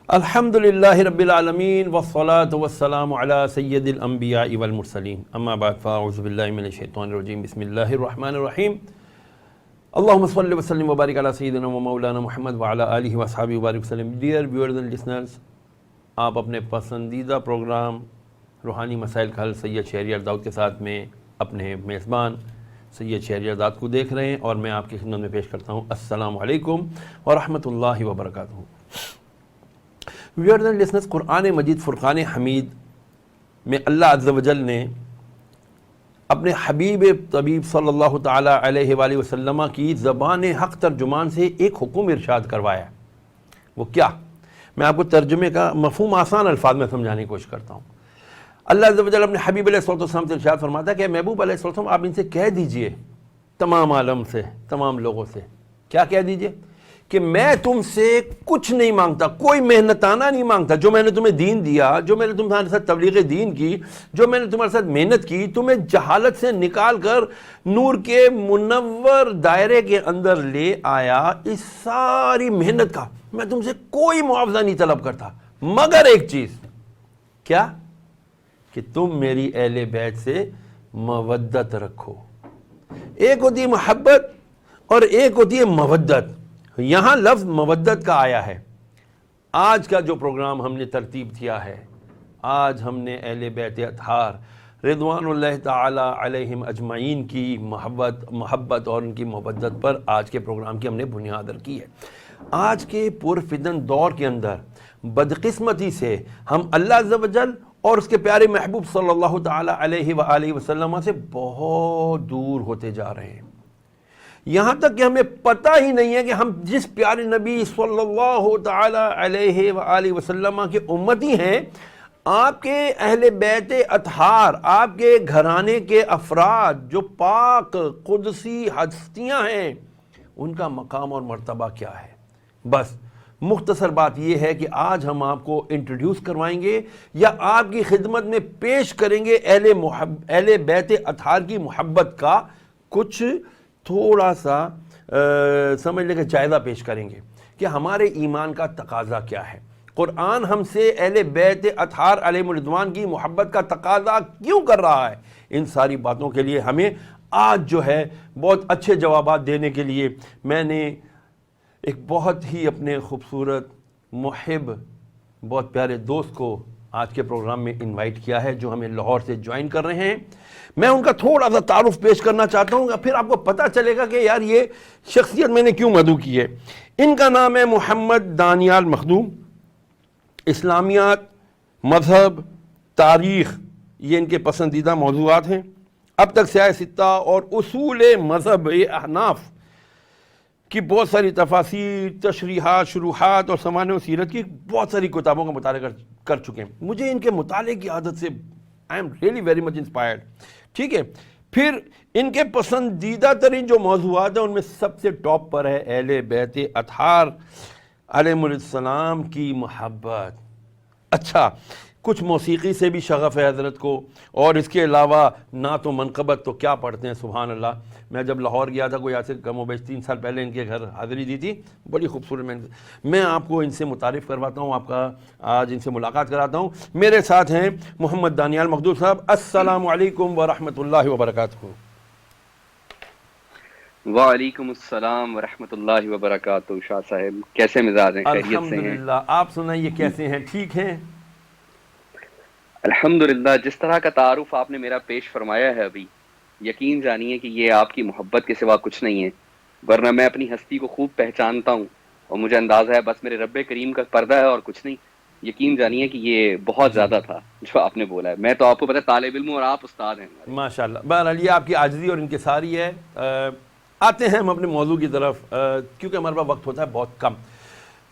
الحمدللہ رب العالمین والصلاة والسلام علی سید الانبیاء والمرسلین اما بعد فاعوذ باللہ من الشیطان الرجیم بسم اللہ الرحمن الرحیم اللہم صلی وسلم وبارک علی سیدنا و مولانا محمد وعلی آلہ واصحابہ وبارک وسلم. ڈیئر ویورز اینڈ لسنرز، آپ اپنے پسندیدہ پروگرام روحانی مسائل کا حل سید شہریار داؤد کے ساتھ میں اپنے میزبان سید شہریار داؤد کو دیکھ رہے ہیں، اور میں آپ کی خدمت میں پیش کرتا ہوں السلام علیکم ورحمۃ اللہ وبرکاتہ. ویورز اینڈ لسنرز، قرآن مجید فرقان حمید میں اللہ عز و جل نے اپنے حبیب طبیب صلی اللہ تعالیٰ علیہ وآلہ وسلم کی زبان حق ترجمان سے ایک حکم ارشاد کروایا. وہ کیا؟ میں آپ کو ترجمے کا مفہوم آسان الفاظ میں سمجھانے کی کوشش کرتا ہوں. اللہ عز و جل اپنے حبیب علیہ الصلوۃ والسلام سے ارشاد فرماتا ہے کہ محبوب علیہ الصلوۃ والسلام آپ ان سے کہہ دیجئے، تمام عالم سے، تمام لوگوں سے کیا کہہ دیجئے کہ میں تم سے کچھ نہیں مانگتا، کوئی محنتانہ نہیں مانگتا. جو میں نے تمہیں دین دیا، جو میں نے تمہارے ساتھ تبلیغ دین کی، جو میں نے تمہارے ساتھ محنت کی، تمہیں جہالت سے نکال کر نور کے منور دائرے کے اندر لے آیا، اس ساری محنت کا میں تم سے کوئی معاوضہ نہیں طلب کرتا، مگر ایک چیز. کیا؟ کہ تم میری اہل بیت سے مودت رکھو. ایک ہوتی ہے محبت اور ایک ہوتی ہے مودت. یہاں لفظ مودت کا آیا ہے. آج کا جو پروگرام ہم نے ترتیب کیا ہے، آج ہم نے اہل بیت اطہار رضوان اللہ تعالی علیہم اجمعین کی محبت اور ان کی مودت پر آج کے پروگرام کی ہم نے بنیاد رکھی ہے. آج کے پرفتن دور کے اندر بدقسمتی سے ہم اللہ عز و جل اور اس کے پیارے محبوب صلی اللہ تعالی علیہ وآلہ وسلم سے بہت دور ہوتے جا رہے ہیں. یہاں تک کہ ہمیں پتہ ہی نہیں ہے کہ ہم جس پیارے نبی صلی اللہ تعالی علیہ وآلہ وسلم کے امتی ہیں، آپ کے اہل بیت اطہار، آپ کے گھرانے کے افراد جو پاک قدسی ہستیاں ہیں، ان کا مقام اور مرتبہ کیا ہے. بس مختصر بات یہ ہے کہ آج ہم آپ کو انٹروڈیوس کروائیں گے یا آپ کی خدمت میں پیش کریں گے اہل بیت اطہار کی محبت کا کچھ تھوڑا سا سمجھ لے کہ جائزہ پیش کریں گے کہ ہمارے ایمان کا تقاضا کیا ہے. قرآن ہم سے اہل بیت اطہار علیہ الرضوان کی محبت کا تقاضا کیوں کر رہا ہے. ان ساری باتوں کے لیے ہمیں آج جو ہے بہت اچھے جوابات دینے کے لیے میں نے ایک بہت ہی اپنے خوبصورت محب بہت پیارے دوست کو آج کے پروگرام میں انوائٹ کیا ہے، جو ہمیں لاہور سے جوائن کر رہے ہیں. میں ان کا تھوڑا سا تعارف پیش کرنا چاہتا ہوں، پھر آپ کو پتہ چلے گا کہ یار یہ شخصیت میں نے کیوں مدعو کی ہے. ان کا نام ہے محمد دانیال مخدوم. اسلامیات، مذہب، تاریخ یہ ان کے پسندیدہ موضوعات ہیں. اب تک سیاستہ اور اصول مذہب احناف کی بہت ساری تفاسیر، تشریحات، شروحات اور سمانہ و سیرت کی بہت ساری کتابوں کا مطالعہ کر چکے ہیں. مجھے ان کے مطالعے کی عادت سے I am really very much inspired. ٹھیک ہے. پھر ان کے پسندیدہ ترین جو موضوعات ہیں ان میں سب سے ٹاپ پر ہے اہل بیت اطہار علیہ السلام کی محبت. اچھا، کچھ موسیقی سے بھی شغف ہے حضرت کو، اور اس کے علاوہ نعت و منقبت تو کیا پڑھتے ہیں، سبحان اللہ. میں جب لاہور گیا تھا کوئی ایسے کم و بیش 3 سال پہلے ان کے گھر حاضری دی تھی، بڑی خوبصورت. میں آپ کو ان سے متعارف کرواتا ہوں، آپ کا آج ان سے ملاقات کراتا ہوں. میرے ساتھ ہیں محمد دانیال مخدوم صاحب. السلام علیکم ورحمۃ اللہ وبرکاتہ. وعلیکم السلام ورحمۃ اللہ وبرکاتہ. شاہ صاحب کیسے مزاج ہیں؟ خیریت سے ہیں؟ الحمدللہ. آپ سنائیے کیسے ہیں؟ ٹھیک ہیں؟ الحمدللہ. جس طرح کا تعارف آپ نے میرا پیش فرمایا ہے ابھی، یقین جانیے کہ یہ آپ کی محبت کے سوا کچھ نہیں ہے، ورنہ میں اپنی ہستی کو خوب پہچانتا ہوں اور مجھے اندازہ ہے بس میرے رب کریم کا پردہ ہے اور کچھ نہیں. یقین جانیے کہ یہ بہت زیادہ تھا جو آپ نے بولا ہے. میں تو آپ کو پتہ طالب علم ہوں اور آپ استاد ہیں. ماشاءاللہ. بہرحال یہ آپ کی عاجزی اور انکساری ہے. آتے ہیں ہم اپنے موضوع کی طرف، کیونکہ ہمارے پاس وقت ہوتا ہے بہت کم.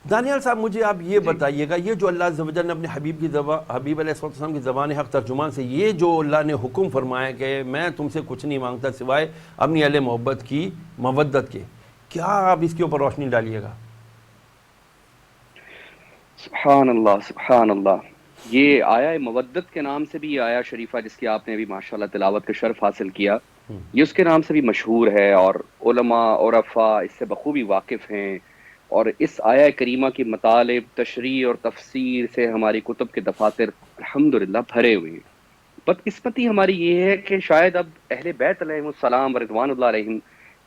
دانیال صاحب مجھے آپ یہ بتائیے گا، یہ جو اللہ عز و جل نے اپنے حبیب علیہ السلام کی زبان حق ترجمان سے یہ جو اللہ نے حکم فرمایا کہ میں تم سے کچھ نہیں مانگتا سوائے اپنی اہل محبت کی مودت کے، کیا آپ اس کے اوپر روشنی ڈالیے گا؟ سبحان اللہ سبحان اللہ. یہ آیا مودت کے نام سے بھی یہ آیا شریفہ جس کی آپ نے ابھی ماشاءاللہ تلاوت کا شرف حاصل کیا، یہ اس کے نام سے بھی مشہور ہے، اور علماء عرفاء اس سے بخوبی واقف ہیں. اور اس آیہ کریمہ کی مطالب، تشریح اور تفسیر سے ہماری کتب کے دفاتر الحمدللہ بھرے ہوئے ہیں۔ بدقسمتی ہماری یہ ہے کہ شاید اب اہل بیت علیہ السلام و رضوان اللہ علیہم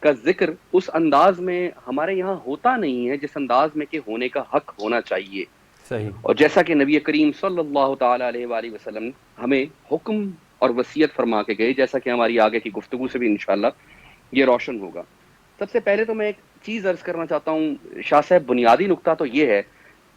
کا ذکر اس انداز میں ہمارے یہاں ہوتا نہیں ہے جس انداز میں کہ ہونے کا حق ہونا چاہیے۔ صحیح۔ اور جیسا کہ نبی کریم صلی اللہ تعالیٰ علیہ وآلہ وسلم ہمیں حکم اور وصیت فرما کے گئے، جیسا کہ ہماری آگے کی گفتگو سے بھی انشاءاللہ یہ روشن ہوگا۔ سب سے پہلے تو میں ایک چیز عرض کرنا چاہتا ہوں شاہ صاحب، بنیادی نقطہ تو یہ ہے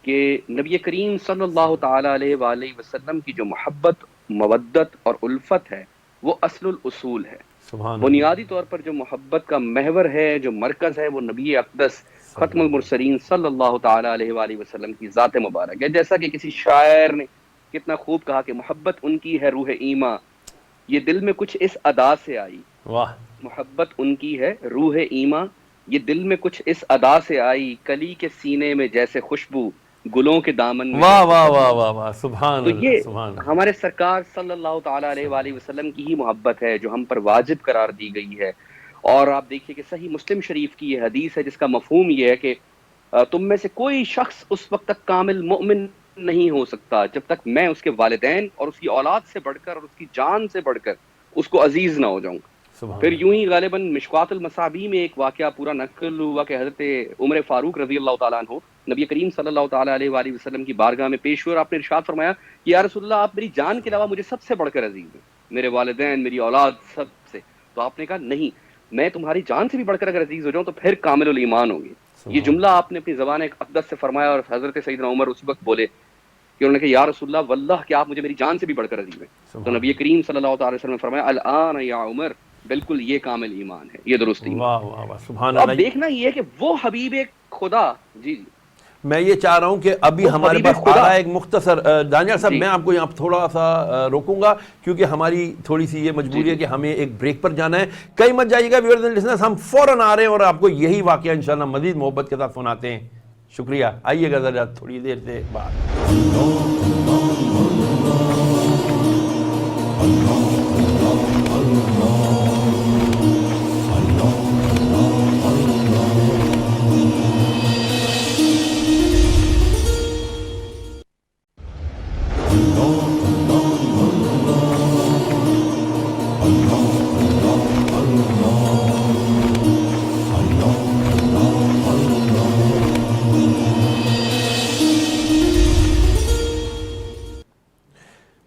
کہ نبی کریم صلی اللہ تعالیٰ علیہ وآلہ وسلم کی جو محبت، مودت اور الفت ہے وہ اصل الاصول ہے۔ سبحان بنیادی طور پر جو محبت کا محور ہے، جو مرکز ہے، وہ نبی اقدس ختم المرسلین صلی اللہ تعالیٰ علیہ وآلہ وسلم کی ذات مبارک ہے۔ جیسا کہ کسی شاعر نے کتنا خوب کہا کہ محبت ان کی ہے روح ایماں، یہ دل میں کچھ اس ادا سے آئی۔ واہ، محبت ان کی ہے روح ایماں، یہ دل میں کچھ اس ادا سے آئی، کلی کے سینے میں جیسے خوشبو، گلوں کے دامن میں واہ واہ واہ واہ واہ، سبحان تو اللہ یہ سبحان اللہ۔ ہمارے سرکار صلی اللہ تعالیٰ علیہ وآلہ وسلم کی ہی محبت ہے جو ہم پر واجب قرار دی گئی ہے۔ اور آپ دیکھیے کہ صحیح مسلم شریف کی یہ حدیث ہے جس کا مفہوم یہ ہے کہ تم میں سے کوئی شخص اس وقت تک کامل مؤمن نہیں ہو سکتا جب تک میں اس کے والدین اور اس کی اولاد سے بڑھ کر اور اس کی جان سے بڑھ کر اس کو عزیز نہ ہو جاؤں۔ پھر یوں ہی غالباً مشکوات المصابیح میں ایک واقعہ پورا نقل ہوا کہ حضرت عمر فاروق رضی اللہ تعالیٰ عنہ نبی کریم صلی اللہ تعالیٰ علیہ وآلہ وسلم کی بارگاہ میں پیش ہوئے اور آپ نے ارشاد فرمایا کہ یا رسول اللہ، آپ میری جان کے علاوہ مجھے سب سے بڑھ کر عزیز ہیں، میرے والدین، میری اولاد، سب سے۔ تو آپ نے کہا نہیں، میں تمہاری جان سے بھی بڑھ کر اگر عزیز ہو جاؤں تو پھر کامل الایمان ہوگی۔ یہ جملہ آپ نے اپنی زبان اقدس سے فرمایا اور حضرت سیدنا عمر اسی وقت بولے کہ انہوں نے کہا یا رسول اللہ واللہ کہ آپ مجھے میری جان سے بھی بڑھ کر عزیز ہیں۔ تو نبی کریم صلی اللہ تعالی وسلم نے فرمایا الآن یا عمر، بالکل یہ کامل ایمان ہے، یہ درست ایمان۔ واہ واہ واہ، سبحان اب اللہ۔ دیکھنا یہ ہے کہ وہ حبیب خدا، جی میں یہ چاہ رہا ہوں کہ ابھی ہمارے پاس آ رہا ہے ایک مختصر، دانیال صاحب میں آپ کو یہاں تھوڑا سا روکوں گا کیونکہ ہماری تھوڑی سی یہ مجبوری ہے کہ ہمیں ایک بریک پر جانا ہے۔ کئی مت جائیے گا ویورز اینڈ لسنرز، ہم فوراً آ رہے ہیں اور آپ کو یہی واقعہ انشاءاللہ مزید محبت کے ساتھ سناتے ہیں۔ شکریہ، آئیے گا ذرا تھوڑی دیر سے بعد۔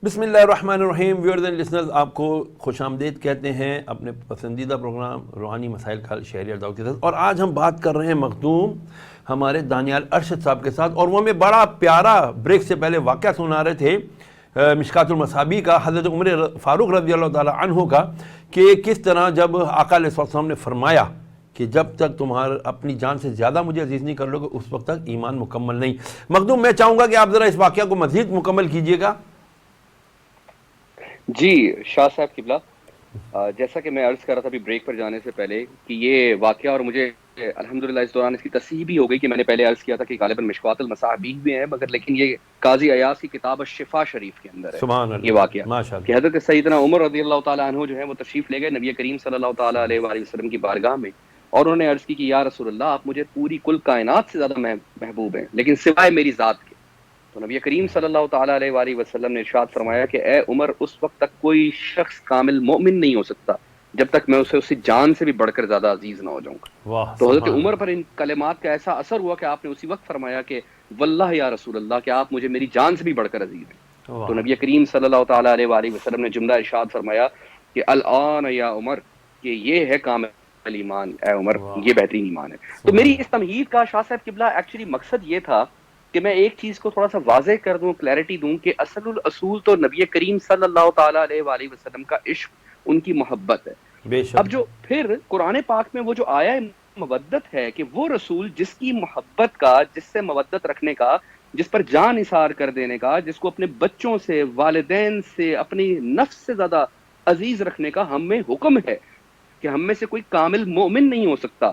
بسم اللہ الرحمن الرحیم۔ ویورز اینڈ لسنرز، آپ کو خوش آمدید کہتے ہیں اپنے پسندیدہ پروگرام روحانی مسائل کا حل شہریار دعوت کے ساتھ، اور آج ہم بات کر رہے ہیں مخدوم ہمارے دانیال ارشد صاحب کے ساتھ، اور وہ ہمیں بڑا پیارا بریک سے پہلے واقعہ سنا رہے تھے مشکات المصابیح کا، حضرت عمر فاروق رضی اللہ تعالیٰ عنہ کا، کہ کس طرح جب آقا علیہ السلام نے فرمایا کہ جب تک تمہارا اپنی جان سے زیادہ مجھے عزیز نہیں کر لو گے اس وقت تک ایمان مکمل نہیں۔ مخدوم، میں چاہوں گا کہ آپ ذرا اس واقعہ کو مزید مکمل کیجیے گا۔ جی شاہ صاحب قبلہ، جیسا کہ میں عرض کر رہا تھا ابھی بریک پر جانے سے پہلے کہ یہ واقعہ، اور مجھے الحمدللہ اس دوران اس کی تصحیح بھی ہو گئی کہ میں نے پہلے عرض کیا تھا کہ غالباً مشکوات المصابیح بھی ہیں، مگر لیکن یہ قاضی ایاز کی کتاب الشفا شریف کے اندر ہے سبحان اللہ، یہ واقعہ، ماشاء اللہ، کہ حضرت سیدنا عمر رضی اللہ تعالیٰ عنہ جو ہے وہ تشریف لے گئے نبی کریم صلی اللہ تعالیٰ علیہ وآلہ وسلم کی بارگاہ میں، اور انہوں نے عرض کی کہ یا رسول اللہ، آپ مجھے پوری کل کائنات سے زیادہ محبوب ہیں لیکن سوائے میری ذات کے۔ تو نبی کریم صلی اللہ تعالیٰ علیہ وآلہ وسلم نے ارشاد فرمایا کہ اے عمر، اس وقت تک کوئی شخص کامل مومن نہیں ہو سکتا جب تک میں اسے جان سے بھی بڑھ کر زیادہ عزیز نہ ہو جاؤں گا۔ تو حضرت عمر پر ان کلمات کا ایسا اثر ہوا کہ آپ نے اسی وقت فرمایا کہ واللہ یا رسول اللہ کہ آپ مجھے میری جان سے بھی بڑھ کر عزیز ہیں۔ تو نبی کریم صلی اللہ تعالیٰ علیہ وآلہ وسلم نے جملہ ارشاد فرمایا کہ الآن یا عمر، کہ یہ ہے کامل ایمان، اے عمر یہ بہترین ایمان ہے۔ تو میری اس تمہید کا شاہ صاحب قبلہ ایکچولی مقصد یہ تھا کہ میں ایک چیز کو تھوڑا سا واضح کر دوں، کلیئرٹی دوں کہ اصل الاصول تو نبی کریم صلی اللہ تعالیٰ علیہ وآلہ وسلم کا عشق، ان کی محبت ہے۔ اب جو پھر قرآن پاک میں وہ جو آیا مودت ہے کہ وہ رسول جس کی محبت کا، جس سے مودت رکھنے کا، جس پر جان اثار کر دینے کا، جس کو اپنے بچوں سے، والدین سے، اپنی نفس سے زیادہ عزیز رکھنے کا ہم میں حکم ہے کہ ہم میں سے کوئی کامل مومن نہیں ہو سکتا،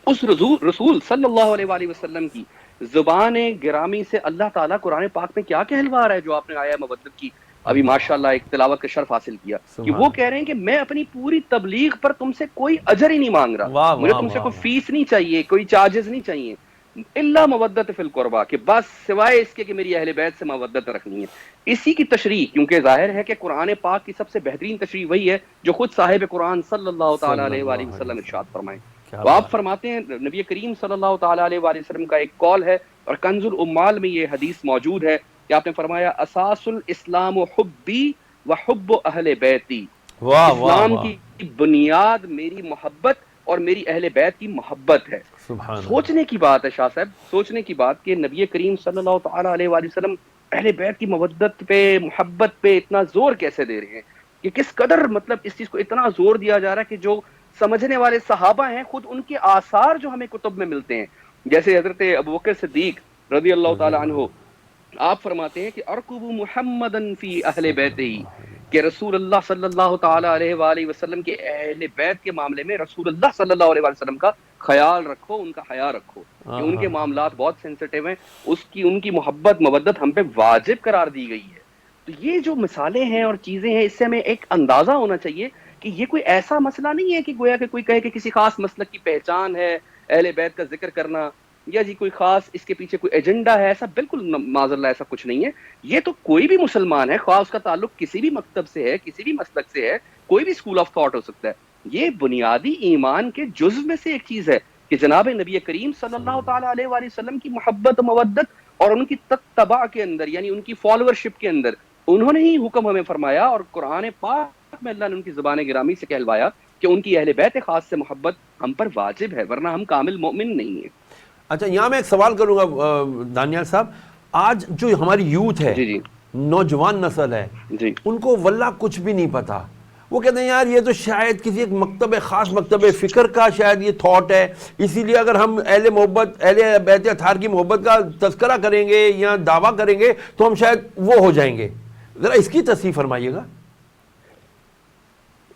اس رسول صلی اللہ علیہ وآلہ وسلم کی زبان گرامی سے اللہ تعالیٰ قرآن پاک میں کیا کہلوا رہا ہے، جو آپ نے آیا مودت کی ابھی ماشاءاللہ ایک تلاوت کا شرف حاصل کیا، کہ وہ کہہ رہے ہیں کہ میں اپنی پوری تبلیغ پر تم سے کوئی اجر ہی نہیں مانگ رہا، مجھے تم سے کوئی فیس نہیں چاہیے، کوئی چارجز نہیں چاہیے، الا مودت فی القربا، کہ بس سوائے اس کے کہ میری اہل بیت سے مودت رکھنی ہے. اسی کی تشریح، کیونکہ ظاہر ہے کہ قرآن پاک کی سب سے بہترین تشریح وہی ہے جو خود صاحب قرآن صلی اللہ تعالیٰ صلی علیہ وآلہ اللہ علیہ وسلم ارشاد وسلم. فرمائے. کیا تو آپ بات. فرماتے ہیں نبی کریم صلی اللہ تعالیٰ علیہ وآلہ وسلم کا ایک قول ہے، اور کنز الامال میں یہ حدیث موجود ہے کہ آپ نے فرمایا اساس الاسلام حبی و حب اہل بیتی، واہ واہ اسلام واہ. کی بنیاد میری محبت اور میری اہل بیت کی محبت ہے. سبحان اللہ. سوچنے کی بات ہے شاہ صاحب، سوچنے کی بات کہ نبی کریم صلی اللہ تعالیٰ علیہ وآلہ وسلم اہل بیت کی مودت پہ، محبت پہ اتنا زور کیسے دے رہے ہیں، کہ کس قدر مطلب اس چیز کو اتنا زور دیا جا رہا ہے کہ جو سمجھنے والے صحابہ ہیں خود ان کے آثار جو ہمیں کتب میں ملتے ہیں، جیسے حضرت ابوبکر صدیق رضی اللہ رضی تعالیٰ اللہ عنہ، عنہ. آپ فرماتے ہیں کہ ارکب محمدن فی اہل صلی بیتہ، اللہ علیہ کہ رسول اللہ صلی اللہ تعالیٰ علیہ وآلہ وسلم کے اہل بیت کے معاملے میں رسول اللہ صلی اللہ علیہ وآلہ وسلم کا خیال رکھو، ان کا حیا رکھو، کہ ان کے معاملات بہت سینسٹیو ہیں، ان کی محبت مودت ہم پہ واجب قرار دی گئی ہے. تو یہ جو مثالیں ہیں اور چیزیں ہیں، اس سے ہمیں ایک اندازہ ہونا چاہیے کہ یہ کوئی ایسا مسئلہ نہیں ہے کہ گویا کہ کوئی کہے کہ کسی خاص مسلک کی پہچان ہے اہل بیت کا ذکر کرنا، یا جی کوئی خاص اس کے پیچھے کوئی ایجنڈا ہے. ایسا بالکل معاذ اللہ ایسا کچھ نہیں ہے. یہ تو کوئی بھی مسلمان ہے، خواہ اس کا تعلق کسی بھی مکتب سے ہے، کسی بھی مسلک سے ہے، کوئی بھی اسکول آف تھاٹ ہو سکتا ہے. یہ بنیادی ایمان کے جزو میں سے ایک چیز ہے کہ جناب نبی کریم صلی اللہ تعالیٰ علیہ وآلہ وسلم کی محبت و مودت اور ان کی تتبع کے اندر، یعنی ان کی فالوورشپ کے اندر انہوں نے ہی حکم ہمیں فرمایا، اور قرآن پاک میں اللہ نے ان کی زبان گرامی سے کہلوایا کہ ان کی اہل بیت خاص سے محبت ہم پر واجب ہے، ورنہ ہم کامل مومن نہیں ہیں. اچھا یہاں میں ایک سوال کروں گا دانیال صاحب. آج جو ہماری یوتھ ہے، جی جی نوجوان نسل ہے، جی ان کو واللہ کچھ بھی نہیں پتا. وہ کہتے ہیں یار یہ تو شاید کسی ایک مکتب خاص مکتب فکر کا شاید یہ تھاٹ ہے، اسی لیے اگر ہم اہل محبت، اہل بیت اطہار کی محبت کا تذکرہ کریں گے یا دعویٰ کریں گے تو ہم شاید وہ ہو جائیں گے. ذرا اس کی تصحیح فرمائیے گا.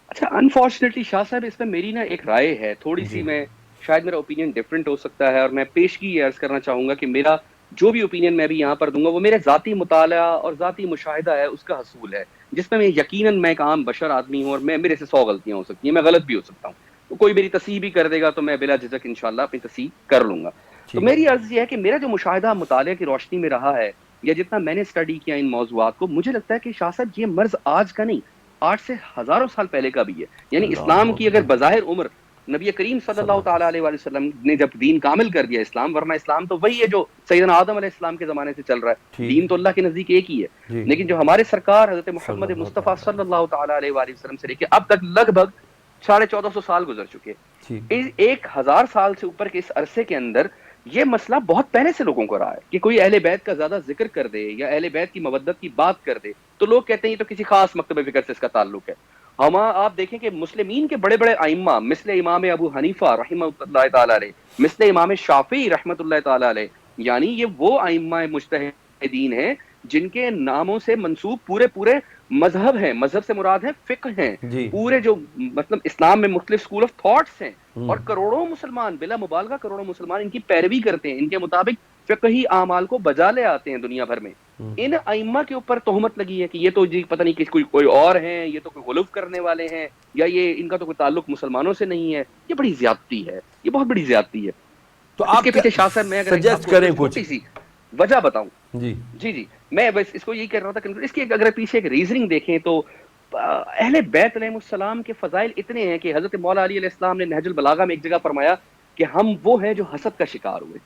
اچھا انفارچونیٹلی شاہ صاحب اس میں میری نا ایک رائے ہے تھوڑی سی، جی میں شاید میرا اوپینین ڈفرینٹ ہو سکتا ہے، اور میں پیشگی یہ عرض کرنا چاہوں گا کہ میرا جو بھی اوپینین میں بھی یہاں پر دوں گا وہ میرے ذاتی مطالعہ اور ذاتی مشاہدہ ہے، اس کا حصول ہے، جس میں یقیناً میں ایک عام بشر آدمی ہوں اور میرے سے 100 غلطیاں ہو سکتی ہیں، میں غلط بھی ہو سکتا ہوں. تو کوئی میری تصحیح بھی کر دے گا تو میں بلا جھجک انشاءاللہ اپنی تصحیح کر لوں گا. تو ٹھیک ہے. میری عرض یہ ہے کہ میرا جو مشاہدہ مطالعے کی روشنی میں رہا ہے، یا جتنا میں نے اسٹڈی کیا ان موضوعات کو، مجھے لگتا ہے کہ شاہ صاحب یہ مرض آج کا نہیں، 8 سے ہزاروں سال پہلے کا بھی ہے. یعنی اللہ اسلام کی اگر اکبر. بظاہر عمر نبی کریم صلی اللہ تعالیٰ علیہ وآلہ وسلم نے جب دین کامل کر دیا اسلام، ورنہ اسلام تو وہی ہے جو سیدنا آدم علیہ السلام کے زمانے سے چل رہا ہے، ٹھیک دین تو اللہ کے نزدیک ایک ہی ہے. جی لیکن جو ہمارے سرکار حضرت صلی محمد اللہ مصطفیٰ تعالیٰ صلی علیہ. اللہ تعالیٰ علیہ وآلہ وسلم سے لے کے اب تک لگ بھگ 1450 سال گزر چکے. ٹھیک. 1000 سال سے اوپر کے اس عرصے کے اندر یہ مسئلہ بہت پہلے سے لوگوں کو رہا ہے کہ کوئی اہل بیت کا زیادہ ذکر کر دے یا اہل بیت کی مودت کی بات کر دے تو لوگ کہتے ہیں یہ تو کسی خاص مکتب فکر سے اس کا تعلق ہے. آپ دیکھیں کہ مسلمین کے بڑے بڑے ائمہ مثل امام ابو حنیفہ رحمہ اللہ تعالیٰ علیہ، مثل امام شافعی رحمۃ اللہ تعالیٰ علیہ، یعنی یہ وہ ائمہ مجتہدین ہیں جن کے ناموں سے منسوب پورے مذہب ہیں. مذہب سے مراد ہے فقہ ہیں، جی پورے جو مطلب اسلام میں مختلف اسکول آف تھاٹس ہیں، اور کروڑوں مسلمان، بلا مبالغہ کروڑوں مسلمان ان کی پیروی کرتے ہیں، ان کے مطابق فقہی اعمال کو بجا لے آتے ہیں دنیا بھر میں. ان ائمہ کے اوپر تہمت لگی ہے کہ یہ تو جی پتہ نہیں کس کوئی اور ہیں، یہ تو کوئی غلو کرنے والے ہیں، یا یہ ان کا تو کوئی تعلق مسلمانوں سے نہیں ہے. یہ بڑی زیادتی ہے، یہ بہت بڑی زیادتی ہے. تو اس آپ کے پیچھے شاہ صاحب میں اگر آپ سجیسٹ کو کریں کچھ. چھوٹی سی وجہ بتاؤں. جی جی میں بس اس کو یہی کہہ رہا تھا کہ اس کی اگر پیچھے ایک ریزننگ دیکھیں تو اہل بیت علیہ السلام کے فضائل اتنے ہیں کہ حضرت مولا علی علیہ السلام نے نہج البلاغہ میں ایک جگہ فرمایا کہ ہم وہ ہیں جو حسد کا شکار ہوئے.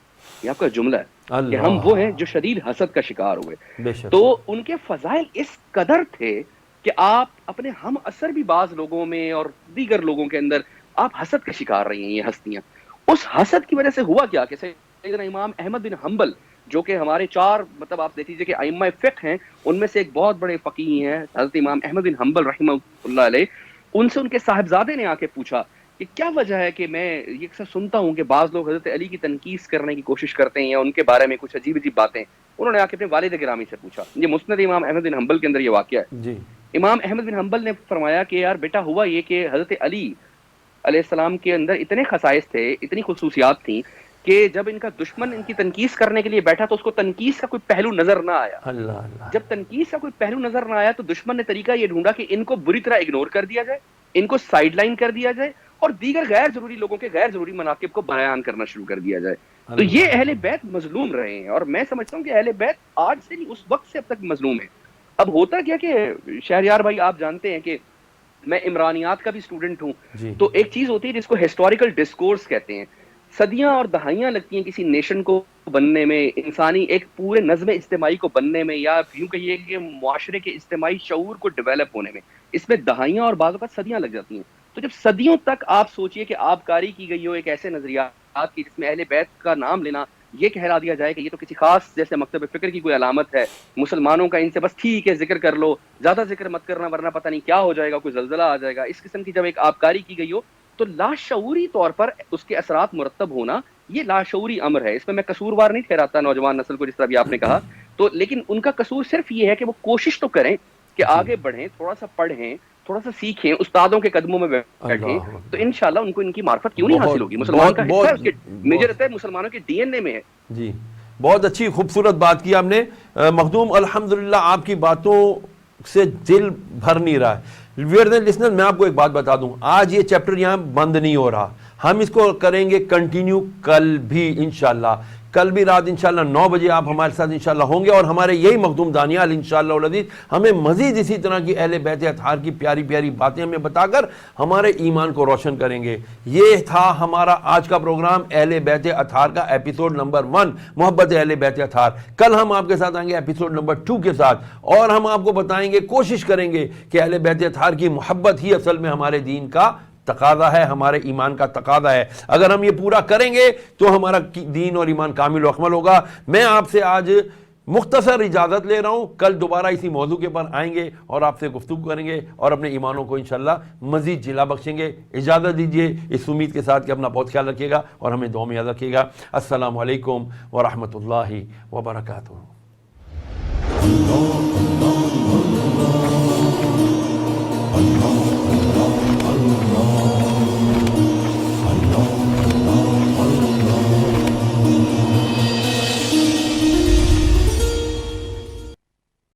یہ آپ کا جملہ ہے کہ ہم وہ ہیں جو شدید حسد کا شکار ہوئے. بے شک. تو ان کے فضائل اس قدر تھے کہ آپ اپنے ہم اثر بھی بعض لوگوں میں اور دیگر لوگوں کے اندر آپ حسد کا شکار رہی ہیں. یہ ہستیاں اس حسد کی وجہ سے ہوا کیا کہ سیدنا امام احمد بن حنبل جو کہ ہمارے 4 مطلب آپ دیکھ لیجیے کہ ائمہ فقہ ہیں، ان میں سے ایک بہت بڑے فقیہ ہیں حضرت امام احمد بن حنبل رحمہ اللہ علیہ. ان سے ان کے صاحبزادے نے آ کے پوچھا کہ کیا وجہ ہے کہ میں یہ اکثر سنتا ہوں کہ بعض لوگ حضرت علی کی تنقیص کرنے کی کوشش کرتے ہیں یا ان کے بارے میں کچھ عجیب باتیں. انہوں نے آ کے اپنے والد گرامی سے پوچھا. یہ مسند امام احمد بن حنبل کے اندر یہ واقعہ ہے. جی امام احمد بن حنبل نے فرمایا کہ یار بیٹا ہوا یہ کہ حضرت علی علیہ السلام کے اندر اتنے خصائص تھے، اتنی خصوصیات تھیں کہ جب ان کا دشمن ان کی تنقیص کرنے کے لیے بیٹھا تو اس کو تنقیص کا کوئی پہلو نظر نہ آیا. اللہ اللہ. جب تنقیص کا کوئی پہلو نظر نہ آیا تو دشمن نے طریقہ یہ ڈھونڈا کہ ان کو بری طرح اگنور کر دیا جائے، ان کو سائیڈ لائن کر دیا جائے، اور دیگر غیر ضروری لوگوں کے غیر ضروری مناقب کو بیان کرنا شروع کر دیا جائے. تو یہ اہل بیت مظلوم رہے ہیں، اور میں سمجھتا ہوں کہ اہل بیت آج سے نہیں، اس وقت سے اب تک مظلوم ہے. اب ہوتا کیا کہ شہریار بھائی آپ جانتے ہیں کہ میں عمرانیات کا بھی اسٹوڈنٹ ہوں، تو ایک چیز ہوتی ہے جس کو ہسٹوریکل ڈسکورس کہتے ہیں. صدیاں اور دہائیاں لگتی ہیں کسی نیشن کو بننے میں، انسانی ایک پورے نظم اجتماعی کو بننے میں، یا یوں کہیے کہ معاشرے کے اجتماعی شعور کو ڈیولپ ہونے میں. اس میں دہائیاں اور بعض اوقات صدیاں لگ جاتی ہیں. تو جب صدیوں تک آپ سوچئے کہ آبکاری کی گئی ہو ایک ایسے نظریات کی جس میں اہل بیت کا نام لینا یہ کہلا دیا جائے کہ یہ تو کسی خاص جیسے مکتب فکر کی کوئی علامت ہے، مسلمانوں کا ان سے بس ٹھیک ہے ذکر کر لو، زیادہ ذکر مت کرنا ورنہ پتہ نہیں کیا ہو جائے گا، کوئی زلزلہ آ جائے گا، اس قسم کی جب ایک آبکاری کی گئی ہو تو لاشعوری طور پر اس کے اثرات مرتب ہونا یہ لاشعوری امر ہے. اس میں قصوروار نہیں ٹھہراتا نوجوان نسل کو، جس طرح بھی آپ نے کہا، تو لیکن ان کا قصور صرف یہ ہے کہ وہ کوشش تو کریں کہ آگے بڑھیں، تھوڑا سا پڑھیں، تھوڑا سا سیکھیں، استادوں کے قدموں میں بیٹھیں، تو انشاءاللہ ان کو ان کی معرفت کیوں نہیں حاصل ہوگی. مسلمان کا حصہ ہے، اس کے مجھے لگتا ہے مسلمانوں کے ڈی این اے میں ہے. جی بہت اچھی خوبصورت بات کی آپ نے مخدوم. الحمدللہ آپ کی باتوں سے دل بھر نہیں رہا ہے. ویئر لسنر میں آپ کو ایک بات بتا دوں، آج یہ چیپٹر یہاں بند نہیں ہو رہا، ہم اس کو کریں گے کنٹینیو کل بھی انشاءاللہ. کل بھی رات انشاءاللہ 9 بجے آپ ہمارے ساتھ انشاءاللہ ہوں گے، اور ہمارے یہی مخدوم دانیال انشاءاللہ العزیز ہمیں مزید اسی طرح کی اہل بیت اطہار کی پیاری پیاری باتیں ہمیں بتا کر ہمارے ایمان کو روشن کریں گے. یہ تھا ہمارا آج کا پروگرام اہل بیت اطہار کا ایپیسوڈ نمبر 1، محبت اہل بیت اطہار. کل ہم آپ کے ساتھ آئیں گے ایپیسوڈ نمبر 2 کے ساتھ، اور ہم آپ کو بتائیں گے، کوشش کریں گے کہ اہل بیت اطہار کی محبت ہی اصل میں ہمارے دین کا تقاضا ہے، ہمارے ایمان کا تقاضا ہے. اگر ہم یہ پورا کریں گے تو ہمارا دین اور ایمان کامل و اکمل ہوگا. میں آپ سے آج مختصر اجازت لے رہا ہوں، کل دوبارہ اسی موضوع کے پر آئیں گے اور آپ سے گفتگو کریں گے اور اپنے ایمانوں کو انشاءاللہ مزید جلا بخشیں گے. اجازت دیجیے اس امید کے ساتھ کہ اپنا بہت خیال رکھیے گا اور ہمیں دعا میں یاد رکھیے گا. السلام علیکم ورحمۃ اللہ وبرکاتہ.